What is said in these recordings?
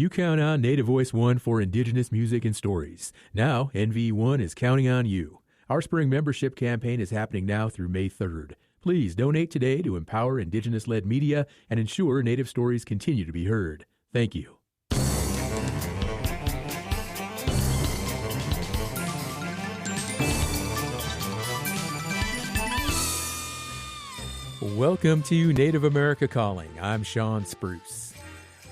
You count on Native Voice One for Indigenous music and stories. Now, NV1 is counting on you. Our spring membership campaign is happening now through May 3rd. Please donate today to empower Indigenous-led media and ensure Native stories continue to be heard. Thank you. Welcome to Native America Calling. I'm Sean Spruce.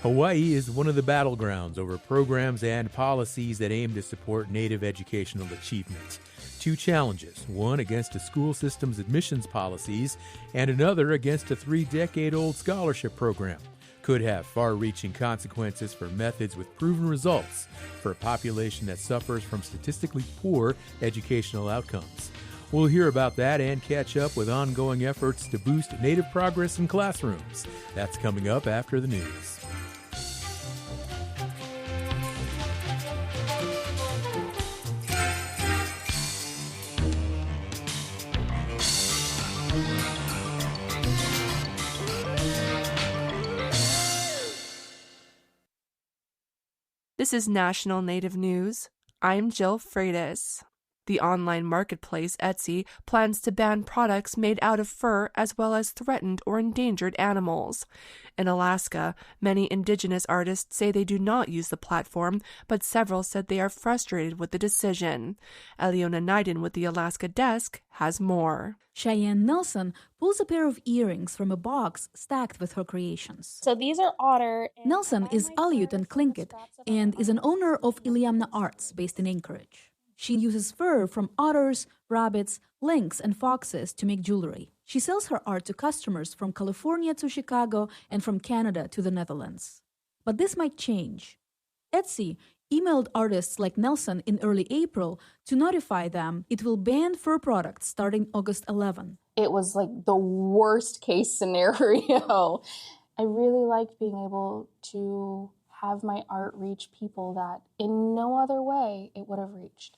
Hawaii is one of the battlegrounds over programs and policies that aim to support Native educational achievement. Two challenges, one against a school system's admissions policies and another against a 3-decade-old scholarship program, could have far-reaching consequences for methods with proven results for a population that suffers from statistically poor educational outcomes. We'll hear about that and catch up with ongoing efforts to boost Native progress in classrooms. That's coming up after the news. This is National Native News. I'm Jill Freitas. The online marketplace Etsy plans to ban products made out of fur as well as threatened or endangered animals. In Alaska, many Indigenous artists say they do not use the platform, but several said they are frustrated with the decision. Eliona Naiden with the Alaska Desk has more. Cheyenne Nelson pulls a pair of earrings from a box stacked with her creations. So these are otter. Nelson is Aleut and Tlingit and is an owner of Iliamna Arts based in Anchorage. She uses fur from otters, rabbits, lynx, and foxes to make jewelry. She sells her art to customers from California to Chicago and from Canada to the Netherlands. But this might change. Etsy emailed artists like Nelson in early April to notify them it will ban fur products starting August 11. It was like the worst case scenario. I really liked being able to have my art reach people that in no other way it would have reached.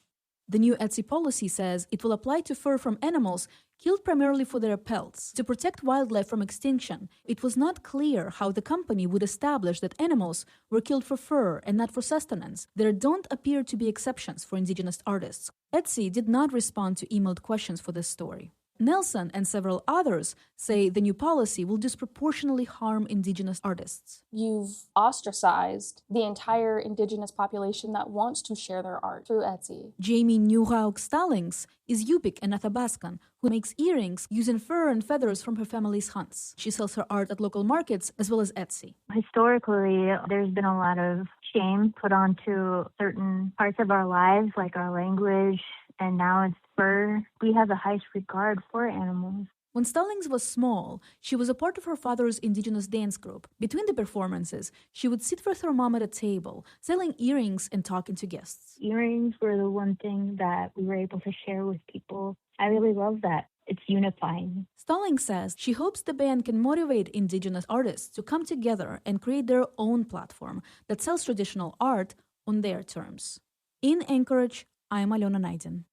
The new Etsy policy says it will apply to fur from animals killed primarily for their pelts. To protect wildlife from extinction, it was not clear how the company would establish that animals were killed for fur and not for sustenance. There don't appear to be exceptions for Indigenous artists. Etsy did not respond to emailed questions for this story. Nelson and several others say the new policy will disproportionately harm Indigenous artists. You've ostracized the entire Indigenous population that wants to share their art through Etsy. Jamie Newhaug Stallings is Yupik and Athabascan, who makes earrings using fur and feathers from her family's hunts. She sells her art at local markets as well as Etsy. Historically, there's been a lot of shame put onto certain parts of our lives, like our language, and now it's fur. We have the highest regard for animals. When Stallings was small, she was a part of her father's Indigenous dance group. Between the performances, she would sit with her mom at a table, selling earrings and talking to guests. Earrings were the one thing that we were able to share with people. I really love that. It's unifying. Stallings says she hopes the ban can motivate Indigenous artists to come together and create their own platform that sells traditional art on their terms. In Anchorage, I'm Eliona Naiden.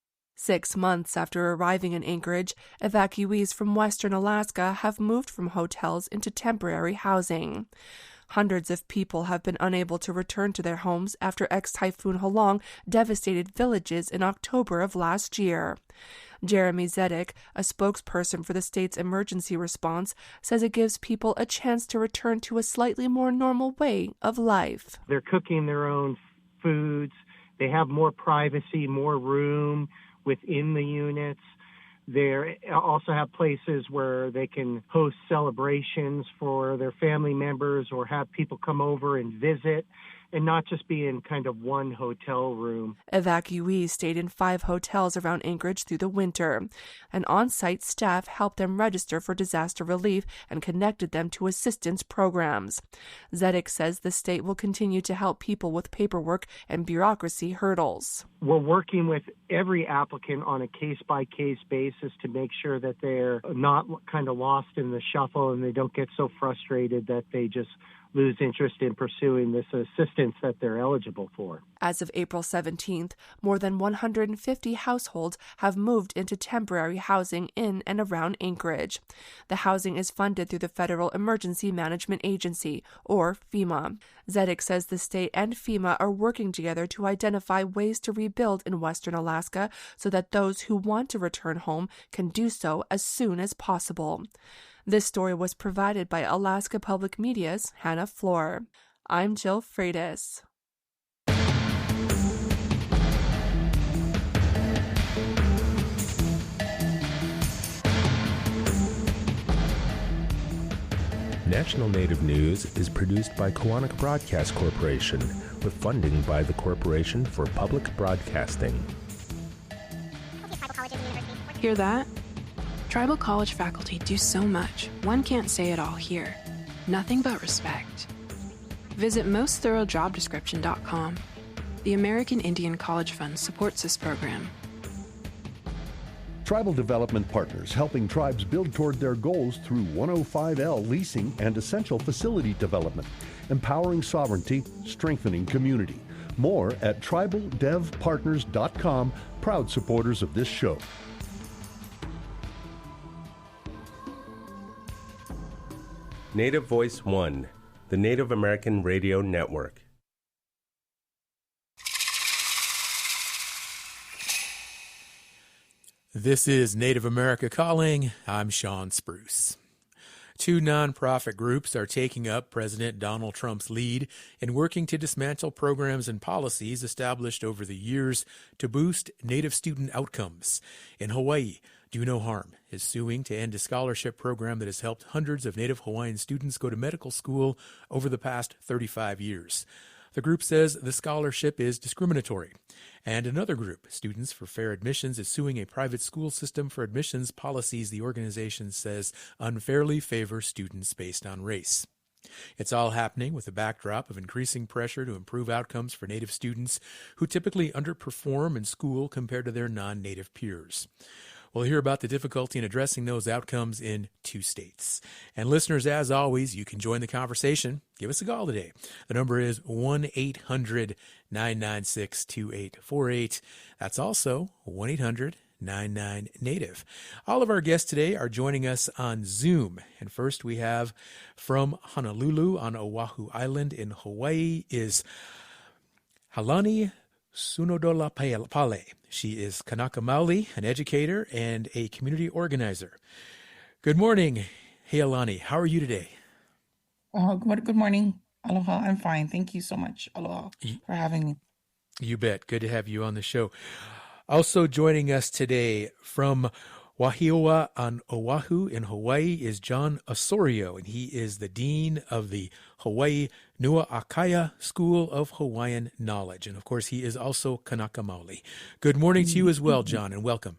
6 months after arriving in Anchorage, evacuees from western Alaska have moved from hotels into temporary housing. Hundreds of people have been unable to return to their homes after ex-Typhoon Halong devastated villages in October of last year. Jeremy Zedek, a spokesperson for the state's emergency response, says it gives people a chance to return to a slightly more normal way of life. They're cooking their own foods. They have more privacy, more room within the units. They also have places where they can host celebrations for their family members or have people come over and visit and not just be in kind of one hotel room. Evacuees stayed in 5 hotels around Anchorage through the winter. An on-site staff helped them register for disaster relief and connected them to assistance programs. Zedek says the state will continue to help people with paperwork and bureaucracy hurdles. We're working with every applicant on a case-by-case basis to make sure that they're not kind of lost in the shuffle and they don't get so frustrated that they just lose interest in pursuing this assistance that they're eligible for. As of April 17th, more than 150 households have moved into temporary housing in and around Anchorage. The housing is funded through the Federal Emergency Management Agency, or FEMA. Zedek says the state and FEMA are working together to identify ways to rebuild in Western Alaska so that those who want to return home can do so as soon as possible. This story was provided by Alaska Public Media's Hannah Floor. I'm Jill Freitas. National Native News is produced by Koahnic Broadcast Corporation with funding by the Corporation for Public Broadcasting. Hear that? Tribal college faculty do so much, one can't say it all here. Nothing but respect. Visit mostthoroughdescription.com. The American Indian College Fund supports this program. Tribal Development Partners, helping tribes build toward their goals through 105L leasing and essential facility development, empowering sovereignty, strengthening community. More at tribaldevpartners.com, proud supporters of this show. Native Voice One, the Native American Radio Network. This is Native America Calling. I'm Sean Spruce. Two nonprofit groups are taking up President Donald Trump's lead in working to dismantle programs and policies established over the years to boost Native student outcomes. In Hawaii, Do No Harm is suing to end a scholarship program that has helped hundreds of Native Hawaiian students go to medical school over the past 35 years. The group says the scholarship is discriminatory. And another group, Students for Fair Admissions, is suing a private school system for admissions policies the organization says unfairly favor students based on race. It's all happening with a backdrop of increasing pressure to improve outcomes for Native students who typically underperform in school compared to their non-Native peers. We'll hear about the difficulty in addressing those outcomes in 2 states. And listeners, as always, you can join the conversation. Give us a call today. The number is 1-800-996-2848. That's also 1-800-99-NATIVE. All of our guests today are joining us on Zoom. And first we have from Honolulu on Oahu Island in Hawaii is Halani Sunodola Pale. She is Kanaka Maoli, an educator and a community organizer. Good morning, Healani. How are you today? Good morning. Aloha. I'm fine. Thank you so much. Aloha for having me. You bet. Good to have you on the show. Also joining us today from Wahiawa on Oahu in Hawaii is John Osorio, and he is the Dean of the Hawaii Nua'akaya School of Hawaiian Knowledge. And of course, he is also Kanaka Maoli. Good morning to you as well, John, and welcome.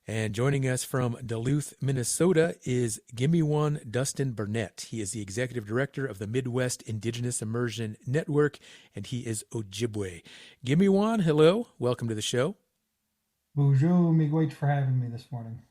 And joining us from Duluth, Minnesota is Gimiwan Dustin Burnett. He is the Executive Director of the Midwest Indigenous Immersion Network, and he is Ojibwe. Gimiwan, hello. Welcome to the show. Bonjour, miigwech for having me this morning.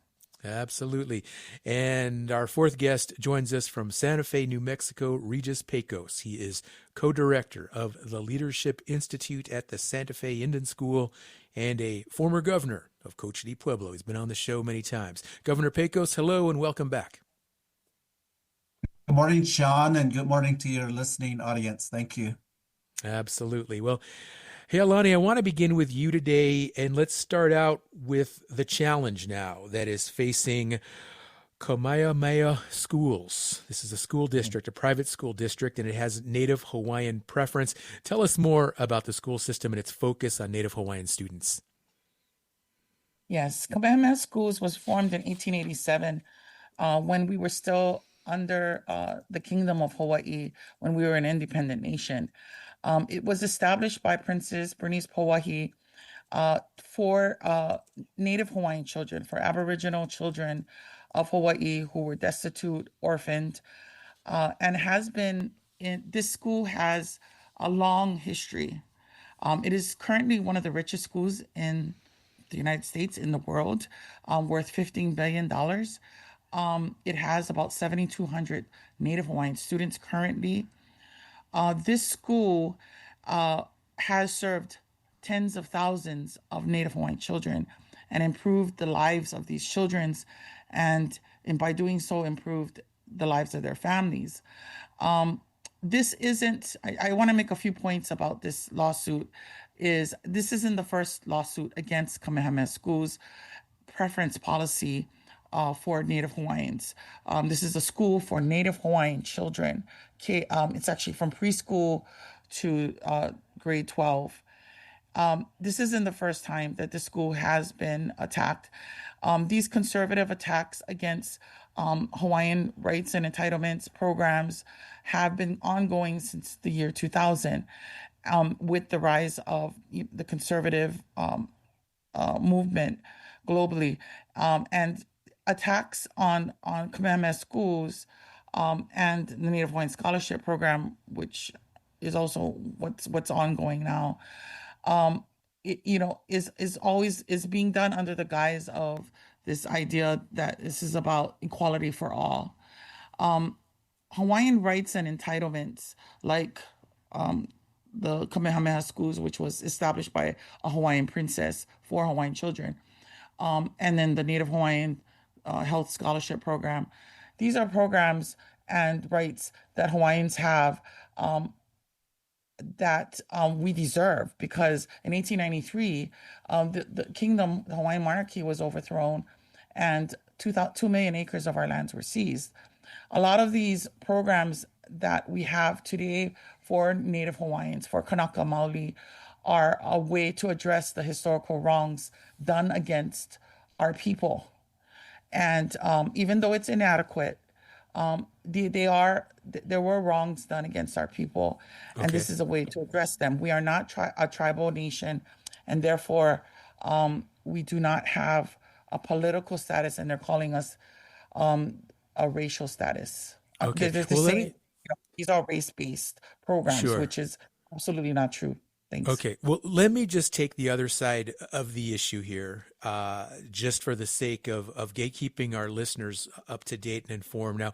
Absolutely. And our fourth guest joins us from Santa Fe, New Mexico, Regis Pecos. He is co-director of the Leadership Institute at the Santa Fe Indian School and a former governor of Cocha de Pueblo. He's been on the show many times. Governor Pecos, hello and welcome back. Good morning, Sean, and good morning to your listening audience. Thank you. Absolutely. Well, Healani, I want to begin with you today, and let's start out with the challenge now that is facing Kamehameha Schools. This is a school district, a private school district, and it has Native Hawaiian preference. Tell us more about the school system and its focus on Native Hawaiian students. Yes, Kamehameha Schools was formed in 1887 when we were still under the Kingdom of Hawaii, when we were an independent nation. It was established by Princess Bernice Pauahi for Native Hawaiian children, for Aboriginal children of Hawaii who were destitute, orphaned, and has been this school has a long history. It is currently one of the richest schools in the United States, in the world, worth $15 billion. It has about 7,200 Native Hawaiian students currently. This school has served tens of thousands of Native Hawaiian children and improved the lives of these children, and by doing so, improved the lives of their families. This isn't, I want to make a few points about this lawsuit. This isn't the first lawsuit against Kamehameha School's preference policy for Native Hawaiians. This is a school for Native Hawaiian children. It's actually from preschool to grade 12. This isn't the first time that the school has been attacked. These conservative attacks against Hawaiian rights and entitlements programs have been ongoing since the year 2000, with the rise of the conservative movement globally, and attacks on Kamehameha schools and the Native Hawaiian Scholarship Program, which is also what's ongoing now. Is being done under the guise of this idea that this is about equality for all. Hawaiian rights and entitlements, like the Kamehameha schools, which was established by a Hawaiian princess for Hawaiian children, and then the Native Hawaiian Health Scholarship Program. These are programs and rights that Hawaiians have that we deserve, because in 1893, the kingdom, the Hawaiian monarchy, was overthrown, and 2 million acres of our lands were seized. A lot of these programs that we have today for Native Hawaiians, for Kanaka Maoli, are a way to address the historical wrongs done against our people. And even though it's inadequate, there were wrongs done against our people, and this is a way to address them. We are not a tribal nation, and therefore we do not have a political status, and they're calling us a racial status. Okay. They're saying these are race-based programs, which is absolutely not true. Thanks. Okay. Well, let me just take the other side of the issue here, just for the sake of gatekeeping our listeners up to date and informed. Now,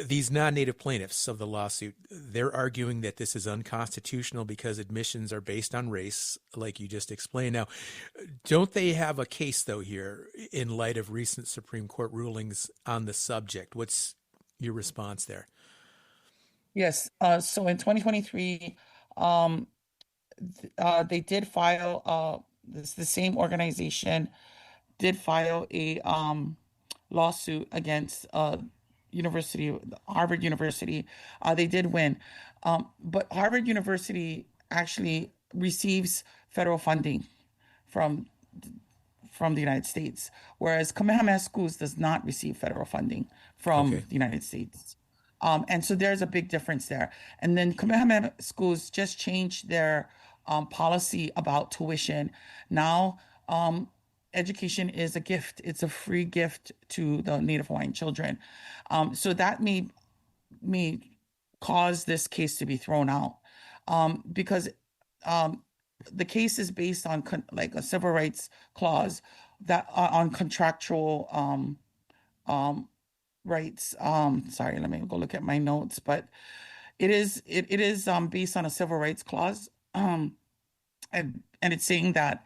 these non-native plaintiffs of the lawsuit, they're arguing that this is unconstitutional because admissions are based on race, like you just explained. Now, don't they have a case, though, here in light of recent Supreme Court rulings on the subject? What's your response there? Yes. So in 2023, they did file, the same organization did file a lawsuit against Harvard University. They did win. But Harvard University actually receives federal funding from the United States, whereas Kamehameha Schools does not receive federal funding from the United States. And so there's a big difference there. And then Kamehameha Schools just changed their policy about tuition. Now, education is a gift. It's a free gift to the Native Hawaiian children. So that may cause this case to be thrown out, because the case is based on like a civil rights clause that on contractual rights. Sorry, let me go look at my notes, but it is based on a civil rights clause. And it's saying that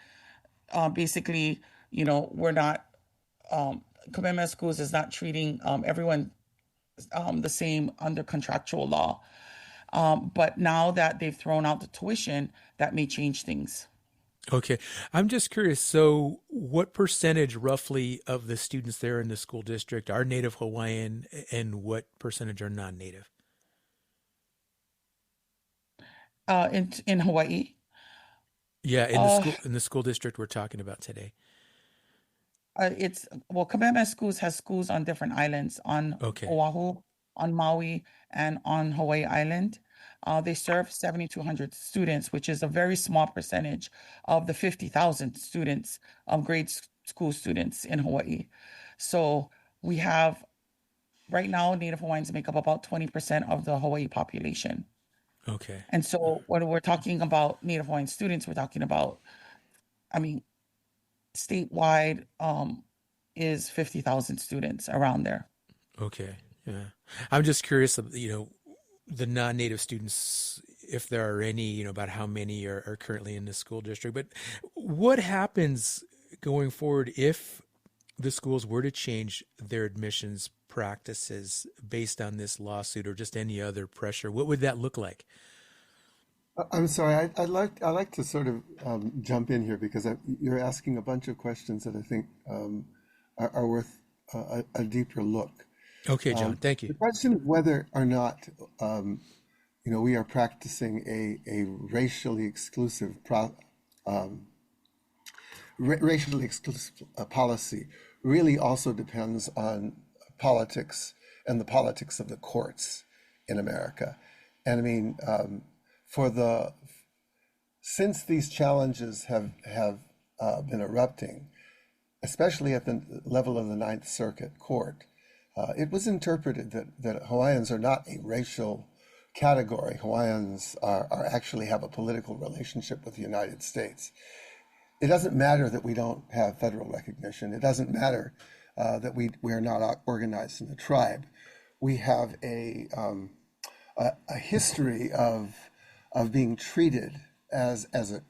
basically, we're not, Kamehameha Schools is not treating everyone the same under contractual law. But now that they've thrown out the tuition, that may change things. Okay. I'm just curious. So what percentage roughly of the students there in the school district are Native Hawaiian, and what percentage are non-Native? In Hawaii? Yeah, in the school district we're talking about today. Kamehameha Schools has schools on different islands, on Oahu, on Maui, and on Hawaii Island. They serve 7,200 students, which is a very small percentage of the 50,000 students, grade school students in Hawaii. So we have, right now, Native Hawaiians make up about 20% of the Hawaii population. Okay. And so when we're talking about Native Hawaiian students, we're talking about, statewide is 50,000 students around there. Okay. Yeah. I'm just curious, the non-native students, if there are any, about how many are currently in the school district. But what happens going forward if the schools were to change their admissions practices based on this lawsuit or just any other pressure? What would that look like? I'm sorry, I'd like to sort of jump in here because you're asking a bunch of questions that I think are worth a deeper look. Okay, John, thank you. The question of whether or not we are practicing a racially exclusive policy really also depends on politics and the politics of the courts in America. And I mean, since these challenges have been erupting, especially at the level of the Ninth Circuit Court, it was interpreted that Hawaiians are not a racial category. Hawaiians are actually have a political relationship with the United States. It doesn't matter that we don't have federal recognition. It doesn't matter that we are not organized in the tribe. We have a history of being treated as a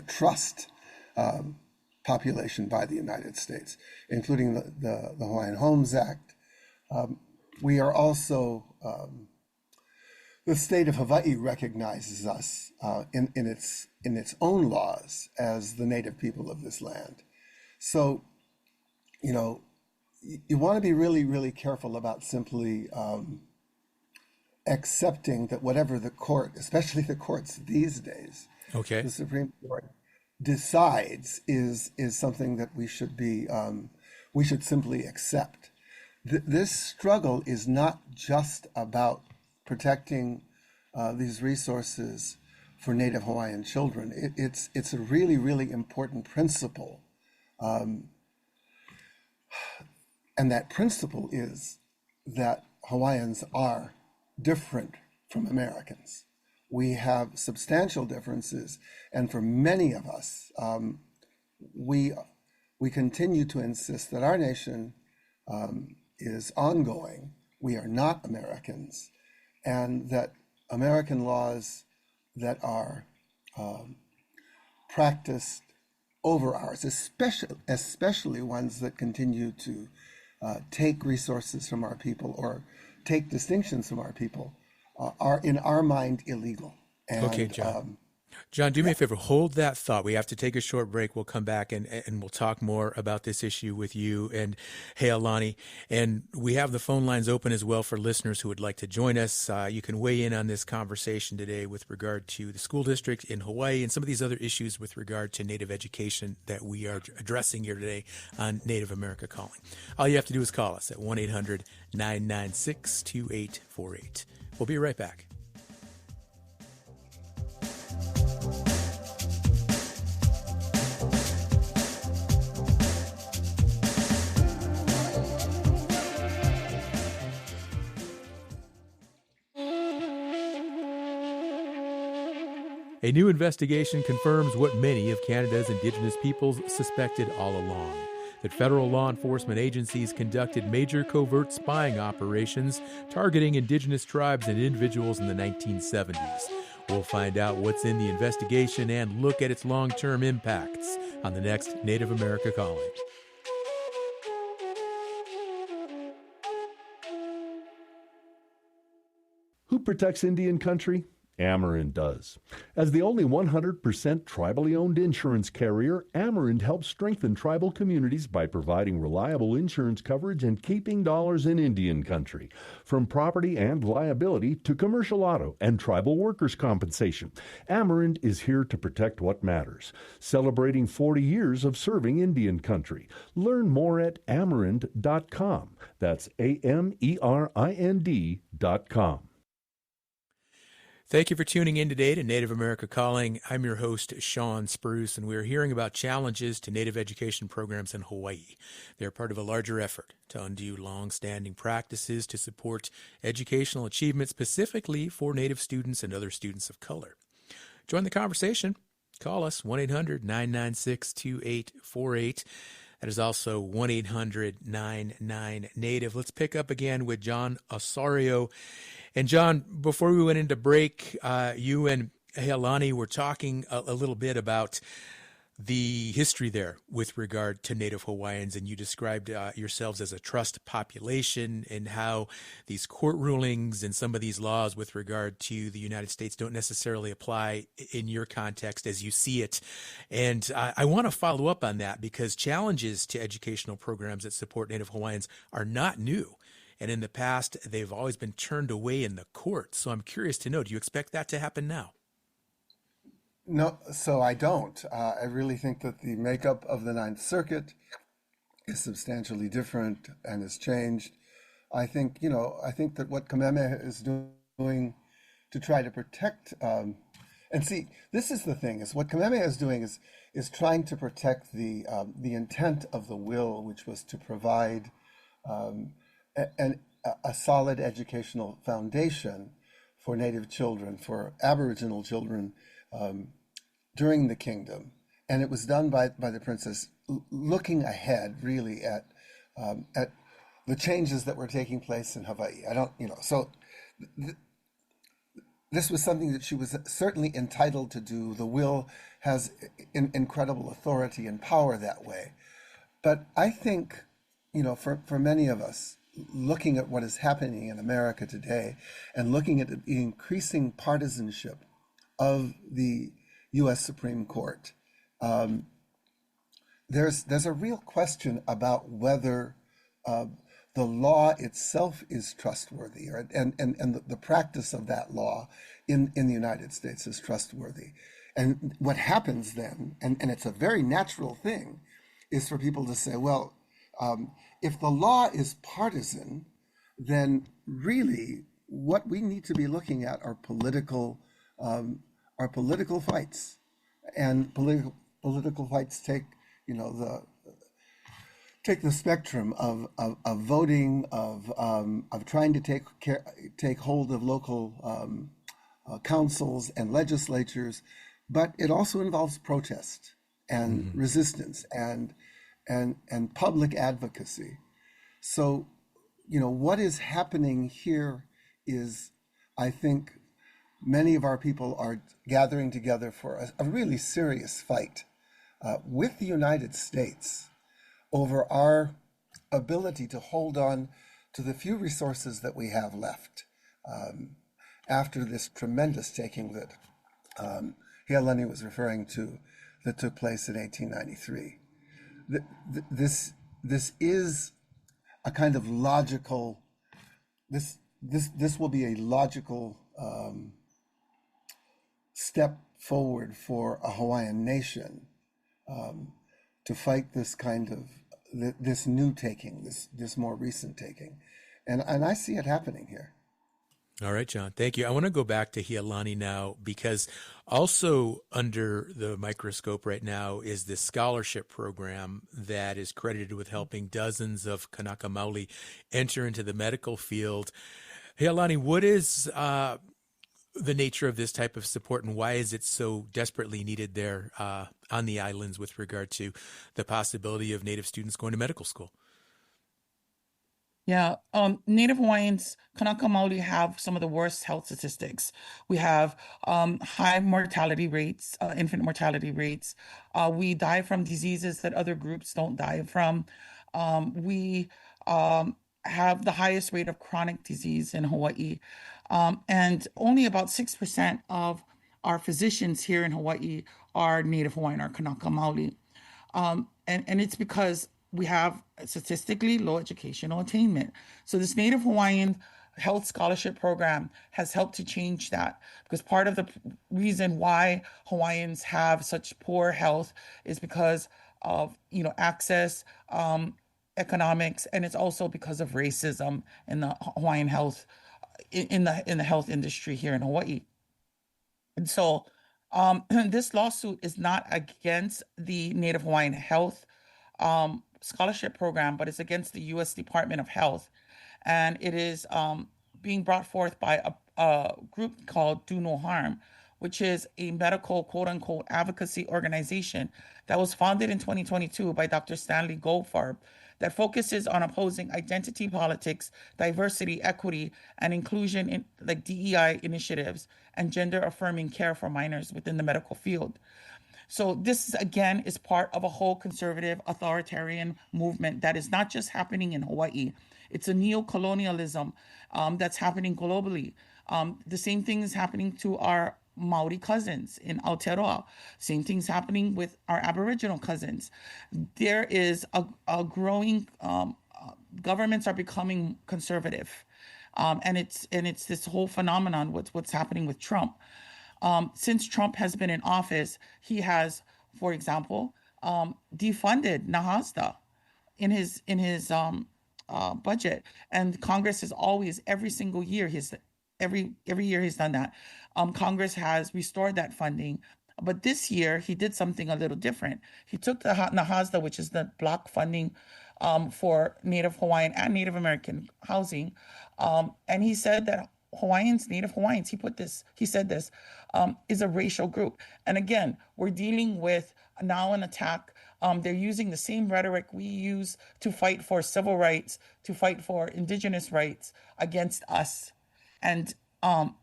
trust population by the United States, including the Hawaiian Homes Act. We are also the state of Hawaii recognizes us in its own laws as the native people of this land. So, you want to be really, really careful about simply accepting that whatever the court, especially the courts these days, the Supreme Court decides is something that we should simply accept. This struggle is not just about protecting these resources for Native Hawaiian children. It's a really, really important principle. And that principle is that Hawaiians are different from Americans. We have substantial differences, and for many of us, we continue to insist that our nation is ongoing. We are not Americans, and that American laws that are practiced over ours, especially ones that continue to take resources from our people or take distinctions from our people, are in our mind illegal. And, okay, John. John, do me a favor. Hold that thought. We have to take a short break. We'll come back and we'll talk more about this issue with you and Healani. And we have the phone lines open as well for listeners who would like to join us. You can weigh in on this conversation today with regard to the school district in Hawaii and some of these other issues with regard to Native education that we are addressing here today on Native America Calling. All you have to do is call us at 1-800-996-2848. We'll be right back. A new investigation confirms what many of Canada's Indigenous peoples suspected all along, that federal law enforcement agencies conducted major covert spying operations targeting Indigenous tribes and individuals in the 1970s. We'll find out what's in the investigation and look at its long-term impacts on the next Native America Calling. Who protects Indian country? Amerind does. As the only 100% tribally owned insurance carrier, Amerind helps strengthen tribal communities by providing reliable insurance coverage and keeping dollars in Indian country. From property and liability to commercial auto and tribal workers' compensation, Amerind is here to protect what matters. Celebrating 40 years of serving Indian country. Learn more at amerind.com. That's AMERIND.com. Thank you for tuning in today to Native America Calling. I'm your host, Sean Spruce, and we're hearing about challenges to Native education programs in Hawaii. They're part of a larger effort to undo long-standing practices to support educational achievement specifically for Native students and other students of color. Join the conversation. Call us, 1-800-996-2848. That is also 1-800-99-NATIVE. Let's pick up again with John Osorio. And John, before we went into break, you and Heilani were talking a little bit about the history there with regard to Native Hawaiians, and you described yourselves as a trust population and how these court rulings and some of these laws with regard to the United States don't necessarily apply in your context as you see it. And I want to follow up on that because challenges to educational programs that support Native Hawaiians are not new. And in the past, they've always been turned away in the courts. So I'm curious to know, do you expect that to happen now? No, so I don't. I really think that the makeup of the Ninth Circuit is substantially different and has changed. I think that what Kamehameha is doing to try to protect, and see, this is the thing, is what Kamehameha is doing is trying to protect the intent of the will, which was to provide a solid educational foundation for Native children, for Aboriginal children, during the kingdom. And it was done by the princess looking ahead really at the changes that were taking place in Hawaii. This was something that she was certainly entitled to do. The will has incredible authority and power that way. But I think, for many of us, looking at what is happening in America today and looking at the increasing partisanship of the U.S. Supreme Court, there's a real question about whether the law itself is trustworthy, and the practice of that law in the United States is trustworthy. And what happens then, and it's a very natural thing, is for people to say, well, if the law is partisan, then really what we need to be looking at are political fights, and political fights take the spectrum of voting, of trying to take hold of local councils and legislatures, but it also involves protest and resistance and public advocacy. So, what is happening here is, I think, many of our people are gathering together for a really serious fight with the United States over our ability to hold on to the few resources that we have left after this tremendous taking that Heilani was referring to that took place in 1893. This is a kind of logical, this will be a logical step forward for a Hawaiian nation to fight this kind of, this new taking, this more recent taking. And I see it happening here. All right, John, thank you. I want to go back to Heilani now, because also under the microscope right now is this scholarship program that is credited with helping dozens of Kanaka Maoli enter into the medical field. Heilani, what is the nature of this type of support, and why is it so desperately needed there on the islands with regard to the possibility of Native students going to medical school? Yeah, Native Hawaiians, Kanaka Maoli, have some of the worst health statistics. We have high mortality rates, infant mortality rates. We die from diseases that other groups don't die from. We have the highest rate of chronic disease in Hawaii. And only about 6% of our physicians here in Hawaii are Native Hawaiian or Kanaka Maoli. And it's because we have statistically low educational attainment. So this Native Hawaiian health scholarship program has helped to change that, because part of the reason why Hawaiians have such poor health is because of access, economics, and it's also because of racism in the Hawaiian health in the health industry here in Hawaii. And so this lawsuit is not against the Native Hawaiian health scholarship program, but it's against the U.S. Department of Health. And it is being brought forth by a group called Do No Harm, which is a medical quote unquote advocacy organization that was founded in 2022 by Dr. Stanley Goldfarb, that focuses on opposing identity politics, diversity, equity, and inclusion in like DEI initiatives and gender affirming care for minors within the medical field. So this, again, is part of a whole conservative authoritarian movement that is not just happening in Hawaii. It's a neo-colonialism that's happening globally. The same thing is happening to our Maori cousins in Aotearoa. Same thing's happening with our Aboriginal cousins. There is a growing, governments are becoming conservative. And it's this whole phenomenon, what's happening with Trump. Since Trump has been in office, he has, for example, defunded NAHASDA in his budget, and Congress has always, every single year, every year he's done that. Congress has restored that funding, but this year he did something a little different. He took the NAHASDA, which is the block funding for Native Hawaiian and Native American housing, and he said that Hawaiians, Native Hawaiians, he said this, is a racial group. And again, we're dealing with now an attack. They're using the same rhetoric we use to fight for civil rights, to fight for indigenous rights against us. And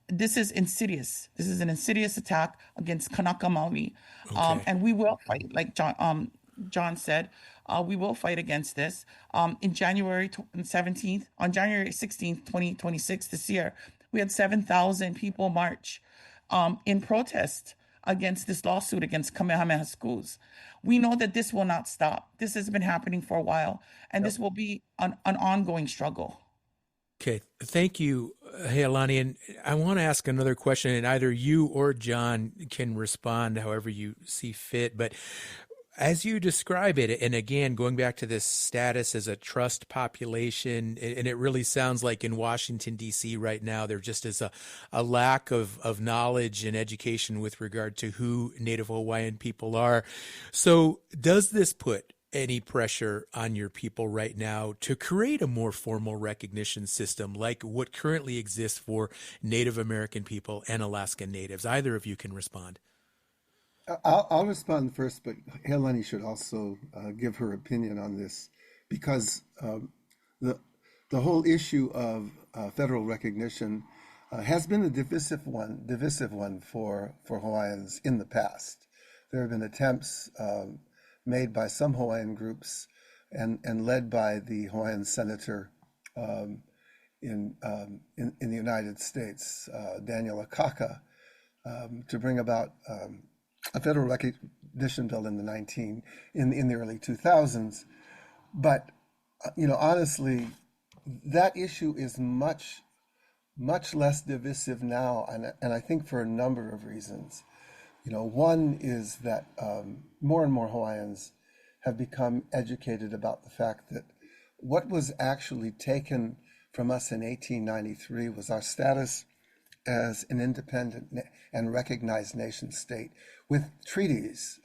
this is insidious. This is an insidious attack against Kanaka Maoli. And we will fight, like John said, we will fight against this. In January 16th, 2026 this year, we had 7,000 people march in protest against this lawsuit against Kamehameha schools. We know that this will not stop. This has been happening for a while, and this will be an ongoing struggle. Okay, thank you, Heilani. And I want to ask another question, and either you or John can respond however you see fit. But as you describe it, and again, going back to this status as a trust population, and it really sounds like in Washington, D.C. right now, there just is a lack of knowledge and education with regard to who Native Hawaiian people are. So does this put any pressure on your people right now to create a more formal recognition system like what currently exists for Native American people and Alaskan Natives? Either of you can respond. I'll respond first, but Heilani should also give her opinion on this, because the whole issue of federal recognition has been a divisive one for Hawaiians in the past. There have been attempts made by some Hawaiian groups and led by the Hawaiian senator in the United States, Daniel Akaka, to bring about a federal recognition bill in the early 2000s. But honestly, that issue is much less divisive now, and I think for a number of reasons. One is that more and more Hawaiians have become educated about the fact that what was actually taken from us in 1893 was our status as an independent and recognized nation state, with treaties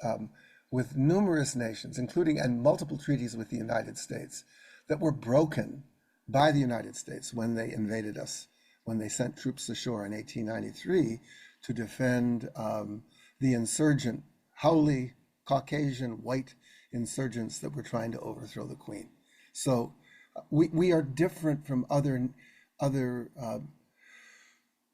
with numerous nations, including and multiple treaties with the United States, that were broken by the United States when they invaded us, when they sent troops ashore in 1893 to defend the insurgent, Haole, Caucasian, white insurgents that were trying to overthrow the Queen. So we are different from other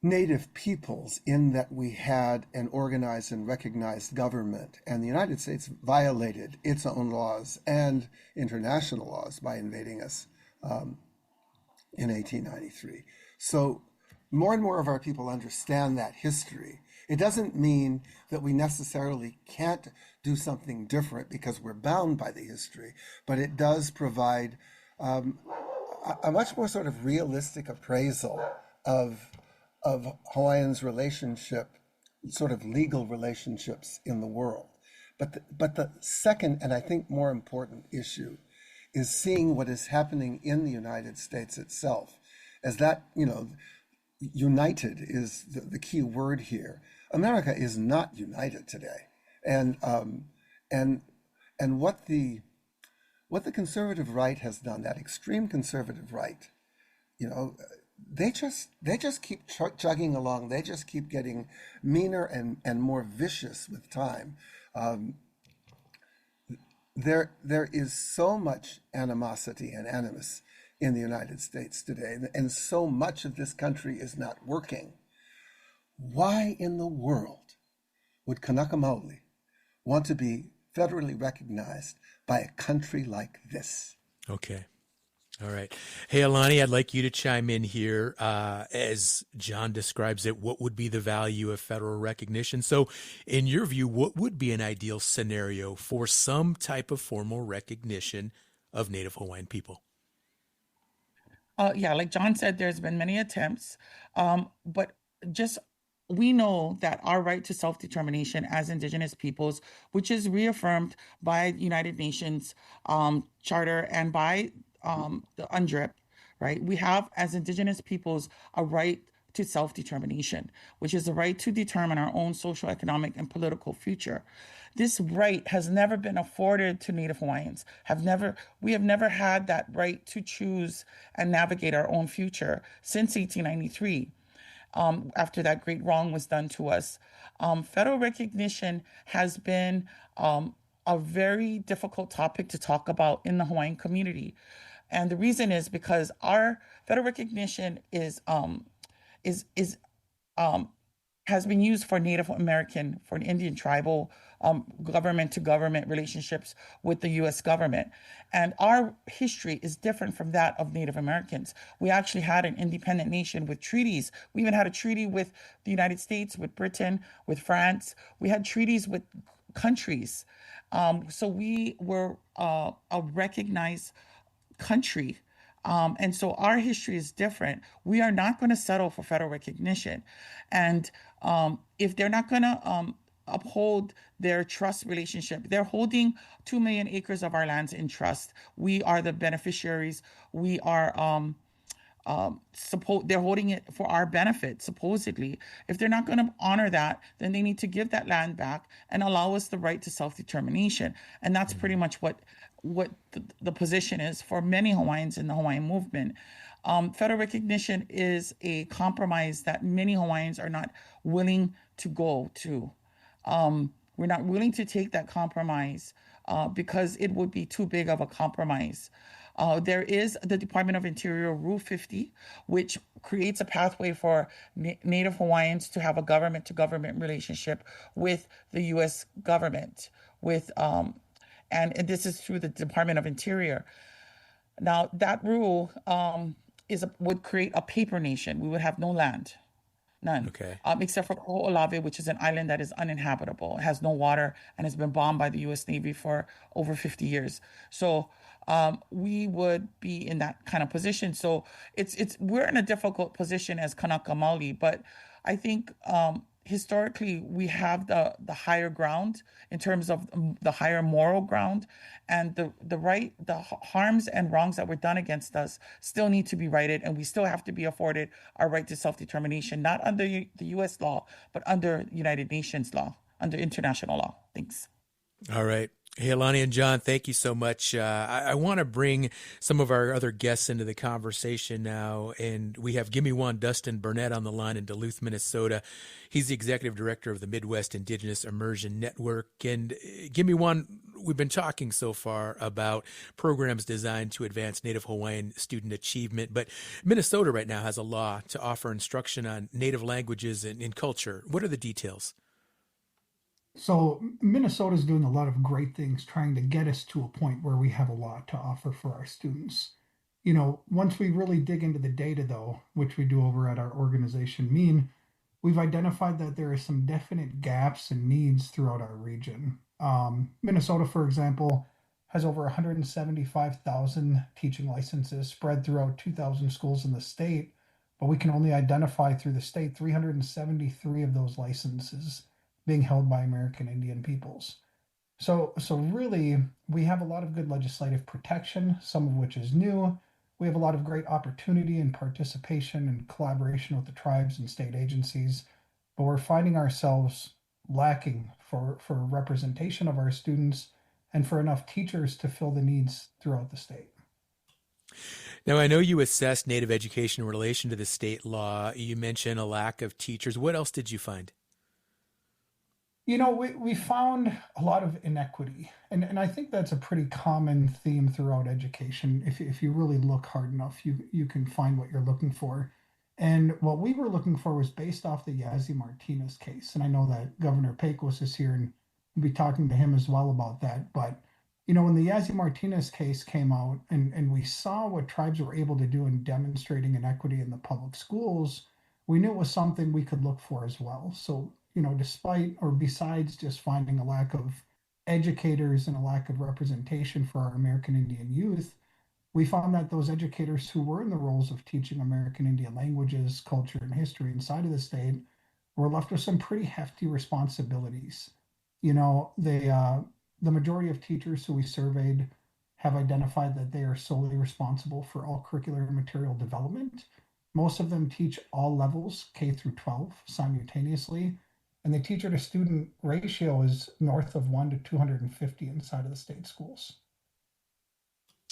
Native peoples in that we had an organized and recognized government, and the United States violated its own laws and international laws by invading us in 1893. So more and more of our people understand that history. It doesn't mean that we necessarily can't do something different because we're bound by the history, but it does provide a much more sort of realistic appraisal of Hawaiians' relationship, sort of legal relationships in the world. But the second, and I think more important issue, is seeing what is happening in the United States itself. As that, united is the key word here. America is not united today. And what the conservative right has done, that extreme conservative right, they just keep chugging along. They just keep getting meaner and more vicious with time. There is so much animosity and animus in the United States today, and so much of this country is not working. Why in the world would Kanaka Maoli want to be federally recognized by a country like this? Okay. All right. Hey, Alani, I'd like you to chime in here. As John describes it, what would be the value of federal recognition? So in your view, what would be an ideal scenario for some type of formal recognition of Native Hawaiian people? Yeah, like John said, there's been many attempts, but just we know that our right to self-determination as Indigenous peoples, which is reaffirmed by the United Nations Charter and by the UNDRIP, right? We have, as Indigenous peoples, a right to self-determination, which is the right to determine our own social, economic, and political future. This right has never been afforded to Native Hawaiians. We have never had that right to choose and navigate our own future since 1893. After that great wrong was done to us. Federal recognition has been a very difficult topic to talk about in the Hawaiian community. And the reason is because our federal recognition has been used for Native American, for Indian tribal government to government relationships with the U.S. government. And our history is different from that of Native Americans. We actually had an independent nation with treaties. We even had a treaty with the United States, with Britain, with France. We had treaties with countries. So we were a recognized country. And so our history is different. We are not going to settle for federal recognition. And if they're not going to uphold their trust relationship, they're holding 2 million acres of our lands in trust. We are the beneficiaries. We are they're holding it for our benefit, supposedly. If they're not going to honor that, then they need to give that land back and allow us the right to self-determination. And that's pretty much what the position is for many Hawaiians in the Hawaiian movement. Federal recognition is a compromise that many Hawaiians are not willing to go to. We're not willing to take that compromise because it would be too big of a compromise. There is the Department of Interior Rule 50, which creates a pathway for Native Hawaiians to have a government-to-government relationship with the U.S. government, and this is through the Department of Interior. Now, that rule would create a paper nation. We would have no land, none. Okay. Except for Ho'olawe, which is an island that is uninhabitable. It has no water and has been bombed by the U.S. Navy for over 50 years. So we would be in that kind of position. So we're in a difficult position as Kanaka Maoli, but I think historically we have the higher ground in terms of the higher moral ground, and the harms and wrongs that were done against us still need to be righted, and we still have to be afforded our right to self-determination, not under the U.S. law, but under United Nations law, under international law. Thanks. All right. Hey, Alani and John, thank you so much. I want to bring some of our other guests into the conversation now, and we have Gimiwan Dustin Burnett on the line in Duluth, Minnesota. He's the executive director of the Midwest Indigenous Immersion Network. And Gimiwan, we've been talking so far about programs designed to advance Native Hawaiian student achievement, but Minnesota right now has a law to offer instruction on Native languages and culture. What are the details? So Minnesota's doing a lot of great things trying to get us to a point where we have a lot to offer for our students. You know, once we really dig into the data, though, which we do over at our organization MEAN, we've identified that there are some definite gaps and needs throughout our region. Minnesota, for example, has over 175,000 teaching licenses spread throughout 2,000 schools in the state, but we can only identify through the state 373 of those licenses being held by American Indian peoples. So really, we have a lot of good legislative protection, some of which is new. We have a lot of great opportunity and participation and collaboration with the tribes and state agencies, but we're finding ourselves lacking for representation of our students and for enough teachers to fill the needs throughout the state. Now, I know you assessed Native education in relation to the state law. You mentioned a lack of teachers. What else did you find? We found a lot of inequity, and I think that's a pretty common theme throughout education. If you really look hard enough, you can find what you're looking for. And what we were looking for was based off the Yazzie Martinez case. And I know that Governor Pecos is here, and we'll be talking to him as well about that. But, when the Yazzie Martinez case came out and we saw what tribes were able to do in demonstrating inequity in the public schools, we knew it was something we could look for as well. So, despite or besides just finding a lack of educators and a lack of representation for our American Indian youth, we found that those educators who were in the roles of teaching American Indian languages, culture, and history inside of the state were left with some pretty hefty responsibilities. The majority of teachers who we surveyed have identified that they are solely responsible for all curricular and material development. Most of them teach all levels, K through 12, simultaneously, and the teacher to student ratio is north of 1 to 250 inside of the state schools.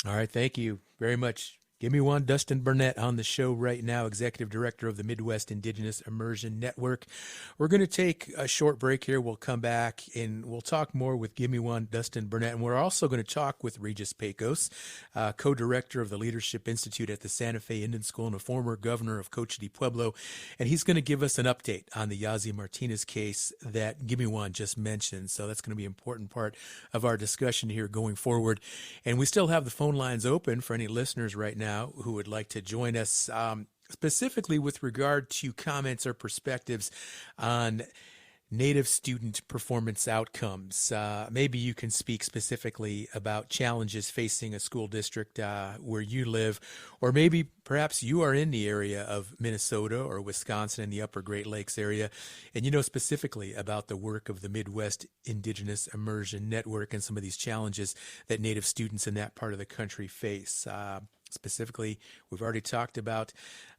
All right, thank you very much. Give me one. Dustin Burnett on the show right now, Executive Director of the Midwest Indigenous Immersion Network. We're going to take a short break here. We'll come back and we'll talk more with Give Me One, Dustin Burnett. And we're also going to talk with Regis Pecos, co-director of the Leadership Institute at the Santa Fe Indian School and a former governor of Cocha de Pueblo. And he's going to give us an update on the Yazzie Martinez case that Give Me One just mentioned. So that's going to be an important part of our discussion here going forward. And we still have the phone lines open for any listeners right now who would like to join us, specifically with regard to comments or perspectives on Native student performance outcomes. Maybe you can speak specifically about challenges facing a school district where you live, or maybe perhaps you are in the area of Minnesota or Wisconsin in the upper Great Lakes area, and you know specifically about the work of the Midwest Indigenous Immersion Network and some of these challenges that Native students in that part of the country face. Specifically, we've already talked about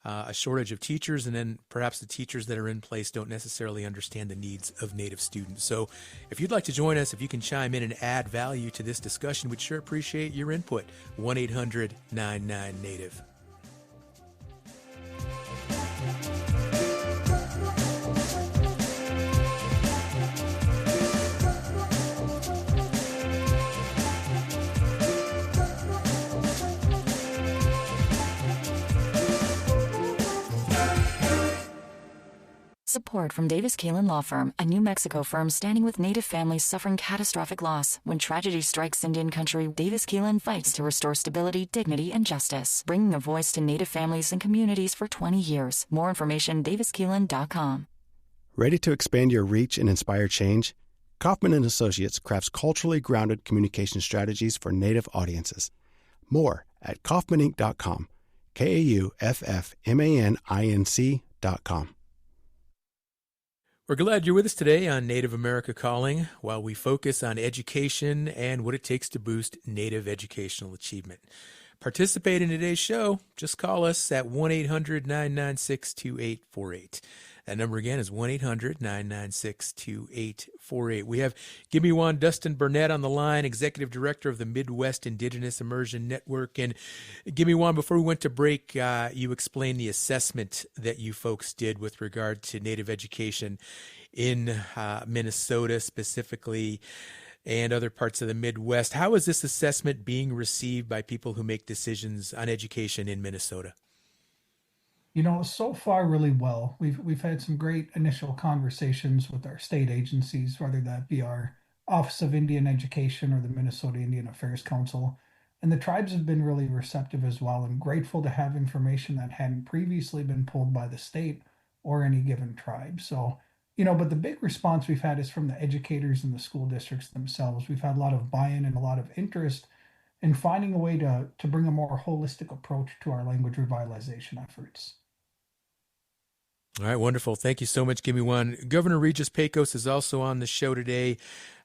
a shortage of teachers, and then perhaps the teachers that are in place don't necessarily understand the needs of Native students. So if you'd like to join us, if you can chime in and add value to this discussion, we'd sure appreciate your input. 1-800-99-NATIVE. Support from Davis Kalin Law Firm, a New Mexico firm standing with Native families suffering catastrophic loss. When tragedy strikes Indian country, Davis Kalin fights to restore stability, dignity, and justice, bringing a voice to Native families and communities for 20 years. More information, daviskalin.com. Ready to expand your reach and inspire change? Kaufman & Associates crafts culturally grounded communication strategies for Native audiences. More at kaufmaninc.com, KAUFFMANINC.com. We're glad you're with us today on Native America Calling, while we focus on education and what it takes to boost Native educational achievement. Participate in today's show. Just call us at 1-800-996-2848. That number again is 1-800-996-2848. We have Give Me One, Dustin Burnett on the line, Executive Director of the Midwest Indigenous Immersion Network. And Give Me One, before we went to break, you explained the assessment that you folks did with regard to Native education in Minnesota specifically and other parts of the Midwest. How is this assessment being received by people who make decisions on education in Minnesota? So far really well. We've had some great initial conversations with our state agencies, whether that be our Office of Indian Education or the Minnesota Indian Affairs Council. And the tribes have been really receptive as well and grateful to have information that hadn't previously been pulled by the state or any given tribe. So, but the big response we've had is from the educators and the school districts themselves. We've had a lot of buy-in and a lot of interest in finding a way to bring a more holistic approach to our language revitalization efforts. All right, wonderful. Thank you so much. Give Me One. Governor Regis Pecos is also on the show today,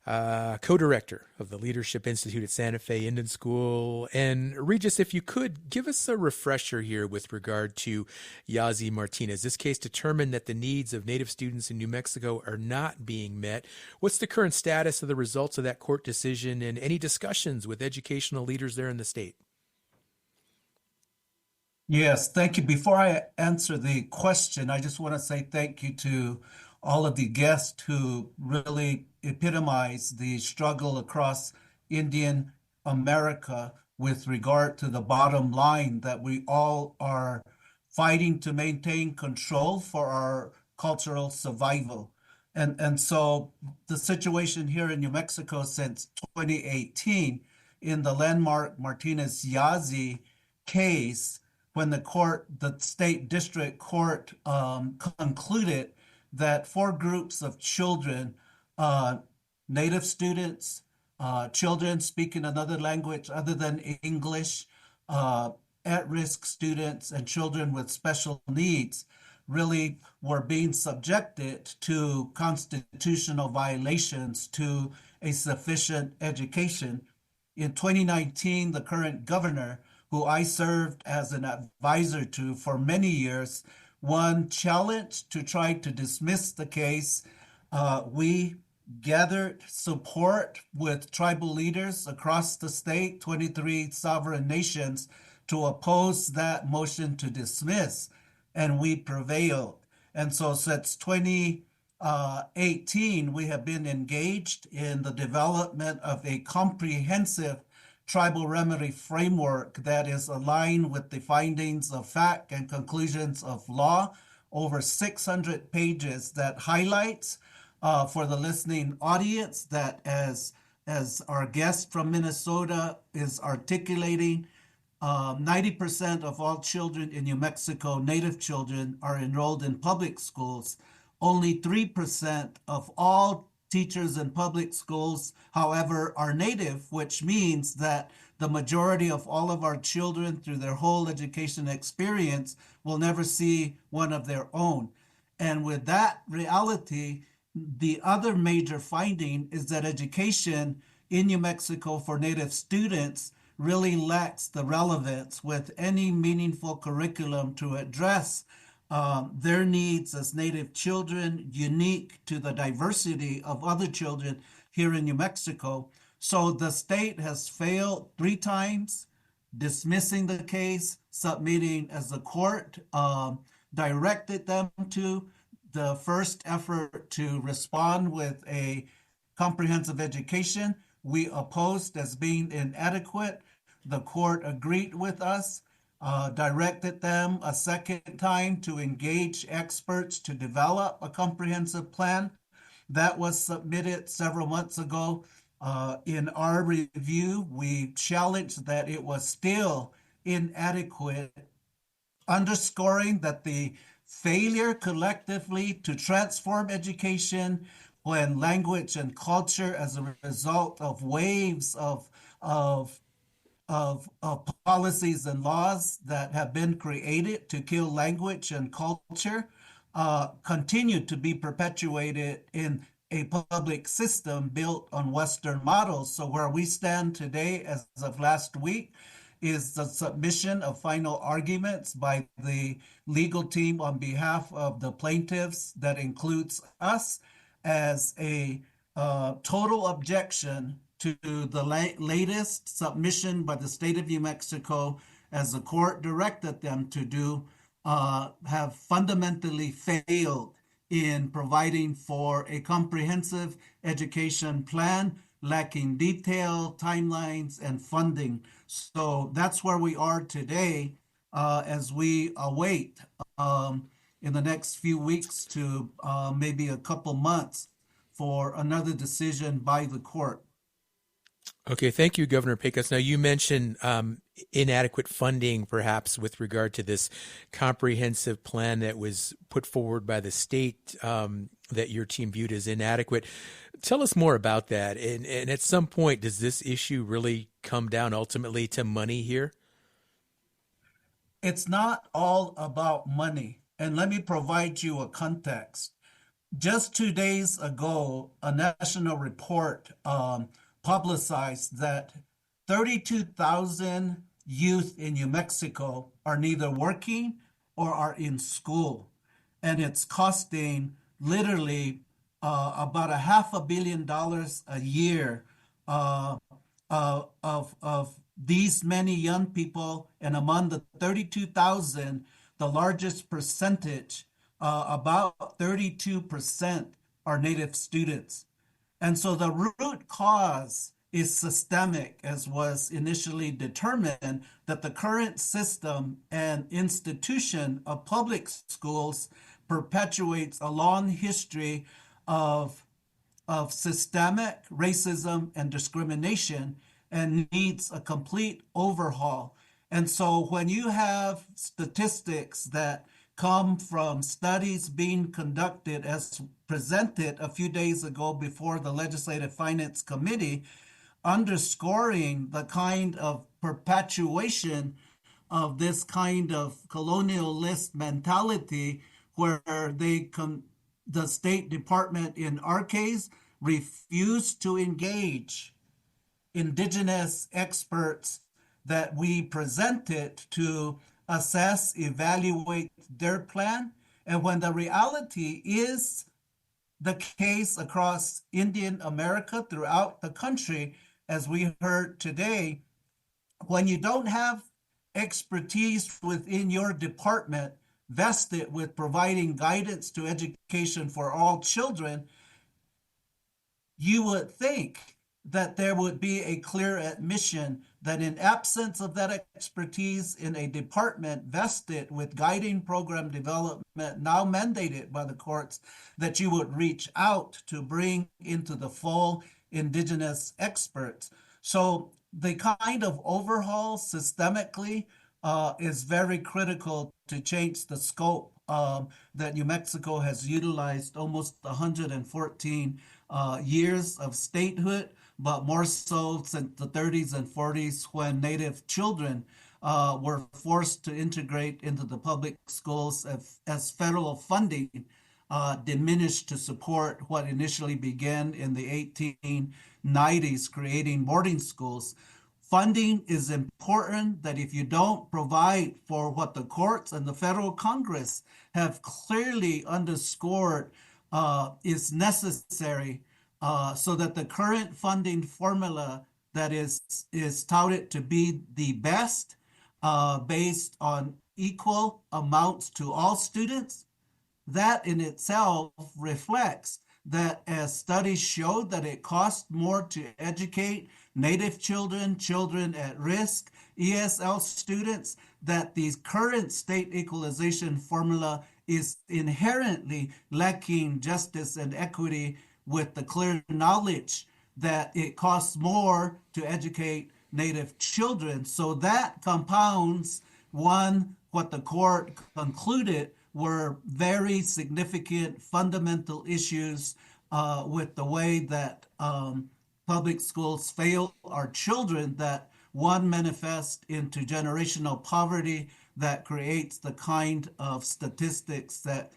co-director of the Leadership Institute at Santa Fe Indian School. And Regis, if you could, give us a refresher here with regard to Yazzie Martinez. This case determined that the needs of Native students in New Mexico are not being met. What's the current status of the results of that court decision and any discussions with educational leaders there in the state? Yes, thank you. Before I answer the question, I just want to say thank you to all of the guests who really epitomize the struggle across Indian America with regard to the bottom line that we all are fighting to maintain control for our cultural survival. And so the situation here in New Mexico since 2018 in the landmark Martinez-Yazzie case, when the state district court concluded that 4 groups of children, Native students, children speaking another language other than English, at-risk students, and children with special needs, really were being subjected to constitutional violations to a sufficient education. In 2019, the current governor, who I served as an advisor to for many years, one challenge to try to dismiss the case. We gathered support with tribal leaders across the state, 23 sovereign nations, to oppose that motion to dismiss, and we prevailed. And so since 2018, we have been engaged in the development of a comprehensive tribal remedy framework that is aligned with the findings of fact and conclusions of law, over 600 pages that highlights for the listening audience that as our guest from Minnesota is articulating, 90% of all children in New Mexico, Native children, are enrolled in public schools. Only 3% of all teachers in public schools, however, are Native, which means that the majority of all of our children through their whole education experience will never see one of their own. And with that reality, the other major finding is that education in New Mexico for Native students really lacks the relevance with any meaningful curriculum to address their needs as Native children, unique to the diversity of other children here in New Mexico. So the state has failed 3 times, dismissing the case, submitting as the court directed them to. The first effort to respond with a comprehensive education, we opposed as being inadequate. The court agreed with us, directed them a second time to engage experts to develop a comprehensive plan. That was submitted several months ago. In our review, we challenged that it was still inadequate, underscoring that the failure collectively to transform education when language and culture as a result of waves of policies and laws that have been created to kill language and culture continue to be perpetuated in a public system built on Western models. So where we stand today, as of last week, is the submission of final arguments by the legal team on behalf of the plaintiffs that includes us as a total objection to the latest submission by the state of New Mexico, as the court directed them to do, have fundamentally failed in providing for a comprehensive education plan, lacking detail, timelines, and funding. So that's where we are today as we await in the next few weeks to maybe a couple months for another decision by the court. Okay, thank you, Governor Pecos. Now, you mentioned inadequate funding, perhaps, with regard to this comprehensive plan that was put forward by the state that your team viewed as inadequate. Tell us more about that. And at some point, does this issue really come down ultimately to money here? It's not all about money. And let me provide you a context. Just 2 days ago, a national report publicized that 32,000 youth in New Mexico are neither working or are in school. And it's costing literally about $500 million a year of these many young people, and among the 32,000, the largest percentage, about 32%, are Native students. And so the root cause is systemic, as was initially determined, that the current system and institution of public schools perpetuates a long history of systemic racism and discrimination and needs a complete overhaul. And so when you have statistics that come from studies being conducted as presented a few days ago before the Legislative Finance Committee, underscoring the kind of perpetuation of this kind of colonialist mentality where the State Department in our case refused to engage Indigenous experts that we presented to assess, evaluate their plan. And when the reality is the case across Indian America throughout the country, as we heard today, when you don't have expertise within your department vested with providing guidance to education for all children, you would think that there would be a clear admission that in absence of that expertise in a department vested with guiding program development now mandated by the courts, that you would reach out to bring into the full Indigenous experts. So the kind of overhaul systemically is very critical to change the scope that New Mexico has utilized almost 114 years of statehood, but more so since the 30s and 40s when Native children were forced to integrate into the public schools as federal funding diminished to support what initially began in the 1890s, creating boarding schools. Funding is important, that if you don't provide for what the courts and the federal Congress have clearly underscored is necessary, so that the current funding formula that is touted to be the best based on equal amounts to all students, that in itself reflects that, as studies showed, that it costs more to educate Native children, children at risk, ESL students, that the current state equalization formula is inherently lacking justice and equity, with the clear knowledge that it costs more to educate Native children. So that compounds, one, what the court concluded were very significant fundamental issues with the way that public schools fail our children, that one manifest into generational poverty that creates the kind of statistics that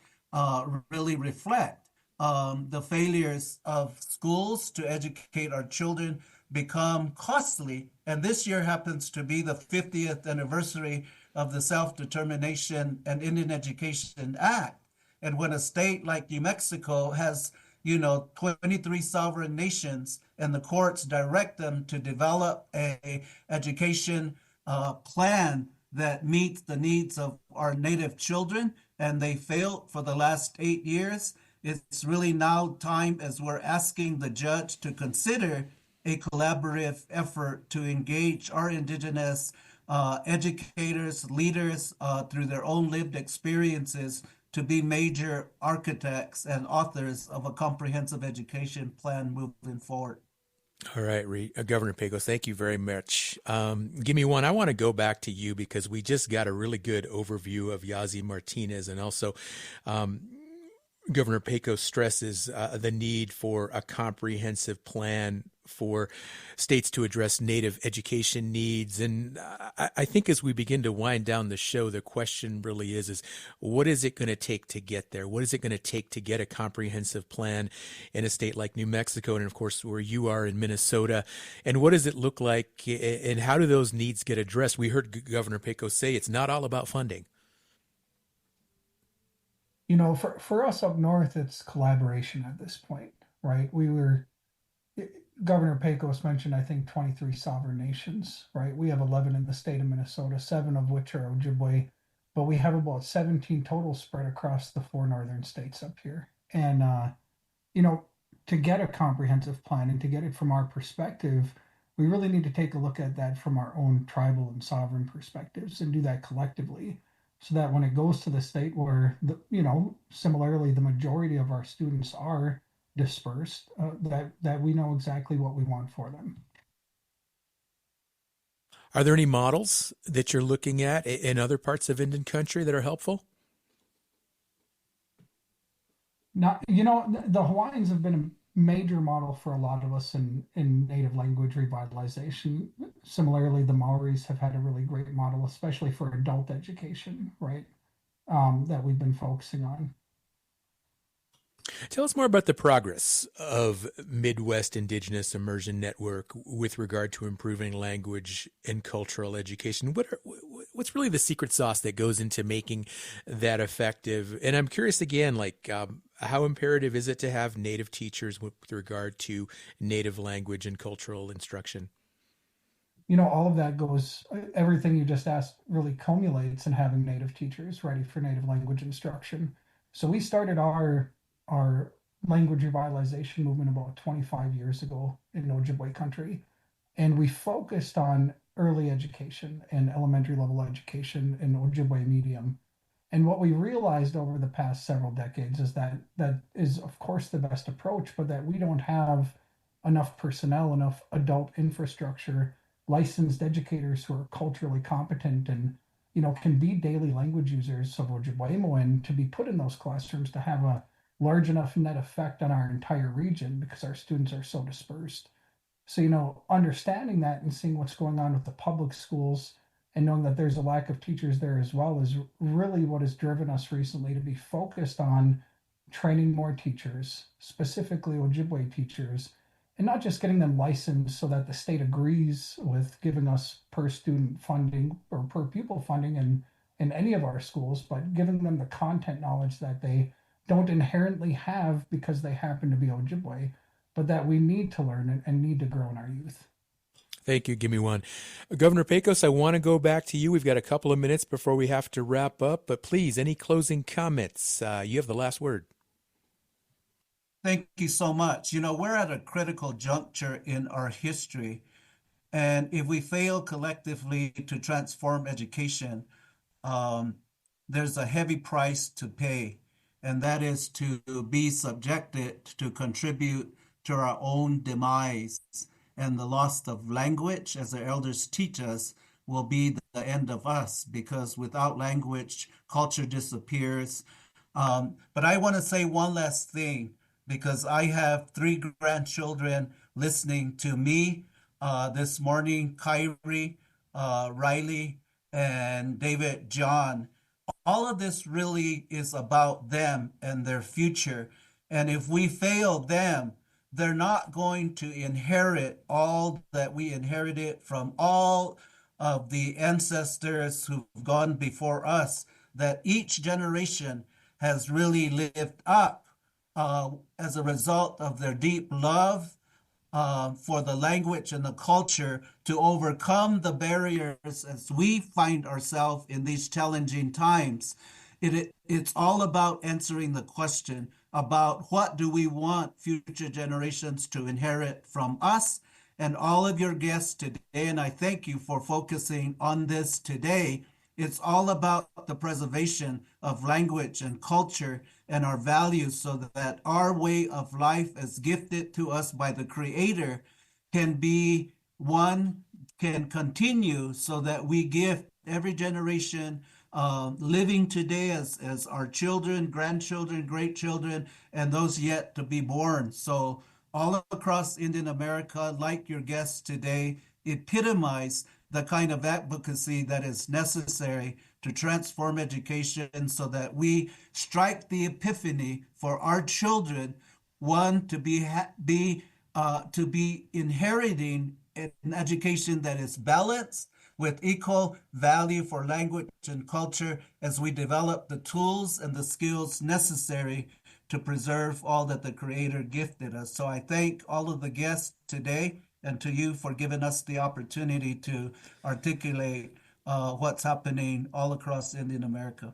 really reflect the failures of schools to educate our children become costly. And this year happens to be the 50th anniversary of the Self-Determination and Indian Education Act. And when a state like New Mexico has, 23 sovereign nations, and the courts direct them to develop a education plan that meets the needs of our Native children, and they failed for the last 8 years, it's really now time, as we're asking the judge to consider a collaborative effort to engage our Indigenous educators, leaders through their own lived experiences to be major architects and authors of a comprehensive education plan moving forward. All right, Governor Pecos, thank you very much. Give me one. I want to go back to you because we just got a really good overview of Yazzie Martinez, and also Governor Pecos stresses the need for a comprehensive plan for states to address Native education needs. And I think as we begin to wind down the show, the question really is what is it going to take to get there? What is it going to take to get a comprehensive plan in a state like New Mexico, and of course where you are in Minnesota? And what does it look like, and how do those needs get addressed? We heard Governor Pecos say it's not all about funding. For us up north, it's collaboration at this point, right? Governor Pecos mentioned, I think, 23 sovereign nations, right? We have 11 in the state of Minnesota, 7 of which are Ojibwe, but we have about 17 total spread across the 4 northern states up here. And, you know, to get a comprehensive plan and to get it from our perspective, we really need to take a look at that from our own tribal and sovereign perspectives and do that collectively, so that when it goes to the state where, similarly, the majority of our students are dispersed, that we know exactly what we want for them. Are there any models that you're looking at in other parts of Indian country that are helpful? Not, the Hawaiians have been a major model for a lot of us in native language revitalization. Similarly, the Maoris have had a really great model, especially for adult education, right? That we've been focusing on. Tell us more about the progress of Midwest Indigenous Immersion Network with regard to improving language and cultural education. What's really the secret sauce that goes into making that effective? And I'm curious again, how imperative is it to have Native teachers with regard to Native language and cultural instruction? All of that everything you just asked really culminates in having Native teachers ready for Native language instruction. So we started our language revitalization movement about 25 years ago in Ojibwe country. And we focused on early education and elementary level education in Ojibwe medium. And what we realized over the past several decades is that is, of course, the best approach, but that we don't have enough personnel, enough adult infrastructure, licensed educators who are culturally competent and, can be daily language users of Ojibwe and to be put in those classrooms to have a large enough net effect on our entire region because our students are so dispersed. So, understanding that and seeing what's going on with the public schools and knowing that there's a lack of teachers there as well is really what has driven us recently to be focused on training more teachers, specifically Ojibwe teachers, and not just getting them licensed so that the state agrees with giving us per student funding or per pupil funding in any of our schools, but giving them the content knowledge that they don't inherently have because they happen to be Ojibwe, but that we need to learn and need to grow in our youth. Thank you. Give me one. Governor Pecos, I want to go back to you. We've got a couple of minutes before we have to wrap up, but please, any closing comments? You have the last word. Thank you so much. We're at a critical juncture in our history, and if we fail collectively to transform education, there's a heavy price to pay. And that is to be subjected to contribute to our own demise. And the loss of language, as the elders teach us, will be the end of us, because without language, culture disappears. But I want to say one last thing, because I have 3 grandchildren listening to me this morning, Kyrie, Riley, and David John. All of this really is about them and their future. And if we fail them, they're not going to inherit all that we inherited from all of the ancestors who've gone before us, that each generation has really lived up as a result of their deep love for the language and the culture to overcome the barriers as we find ourselves in these challenging times. It's all about answering the question about what do we want future generations to inherit from us. And all of your guests today, and I thank you for focusing on this today, it's all about the preservation of language and culture and our values, so that our way of life as gifted to us by the Creator can continue, so that we give every generation living today as our children, grandchildren, great children, and those yet to be born. So all across Indian America, like your guests today, epitomize the kind of advocacy that is necessary to transform education, so that we strike the epiphany for our children, one, to be inheriting an education that is balanced with equal value for language and culture, as we develop the tools and the skills necessary to preserve all that the Creator gifted us. So I thank all of the guests today and to you for giving us the opportunity to articulate what's happening all across Indian America.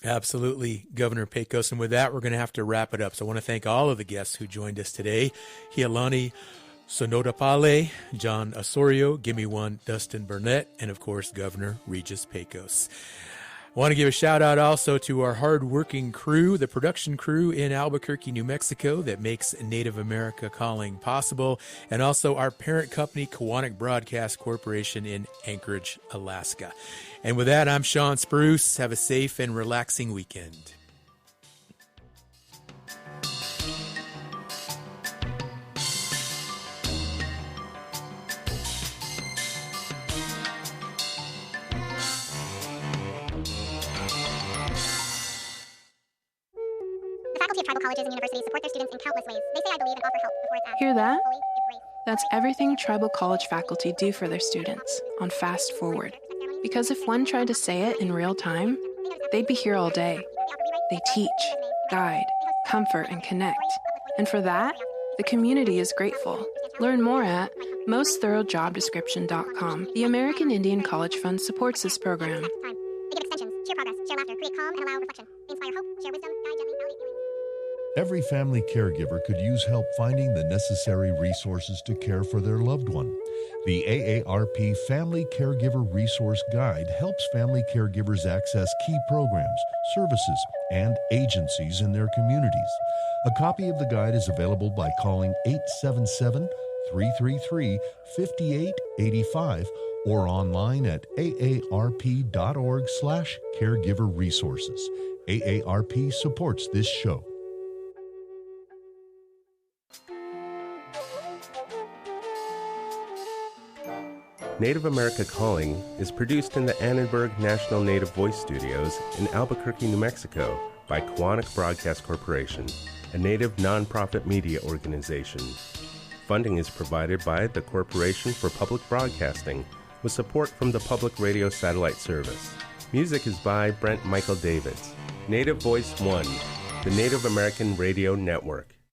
Absolutely, Governor Pecos. And with that, we're going to have to wrap it up. So I want to thank all of the guests who joined us today. Hialani Sonodapale, John Osorio, Gimme One, Dustin Burnett, and of course, Governor Regis Pecos. I want to give a shout out also to our hardworking crew, the production crew in Albuquerque, New Mexico that makes Native America Calling possible, and also our parent company, Koahnic Broadcast Corporation in Anchorage, Alaska. And with that, I'm Sean Spruce. Have a safe and relaxing weekend. Colleges and universities support their students in countless ways. They say I believe and offer help before it's asked. Hear that? That's everything tribal college faculty do for their students on Fast Forward. Because if one tried to say it in real time, they'd be here all day. They teach, guide, comfort, and connect. And for that, the community is grateful. Learn more at mostthoroughdjobdescription.com. The American Indian College Fund supports this program. They give extensions, cheer progress, share laughter, create calm, and allow reflection. They inspire hope, share wisdom, guide gently, validate healing. Every family caregiver could use help finding the necessary resources to care for their loved one. The AARP Family Caregiver Resource Guide helps family caregivers access key programs, services, and agencies in their communities. A copy of the guide is available by calling 877-333-5885 or online at aarp.org/caregiverresources. AARP supports this show. Native America Calling is produced in the Annenberg National Native Voice Studios in Albuquerque, New Mexico by Koahnic Broadcast Corporation, a Native nonprofit media organization. Funding is provided by the Corporation for Public Broadcasting with support from the Public Radio Satellite Service. Music is by Brent Michael Davids. Native Voice One, the Native American Radio Network.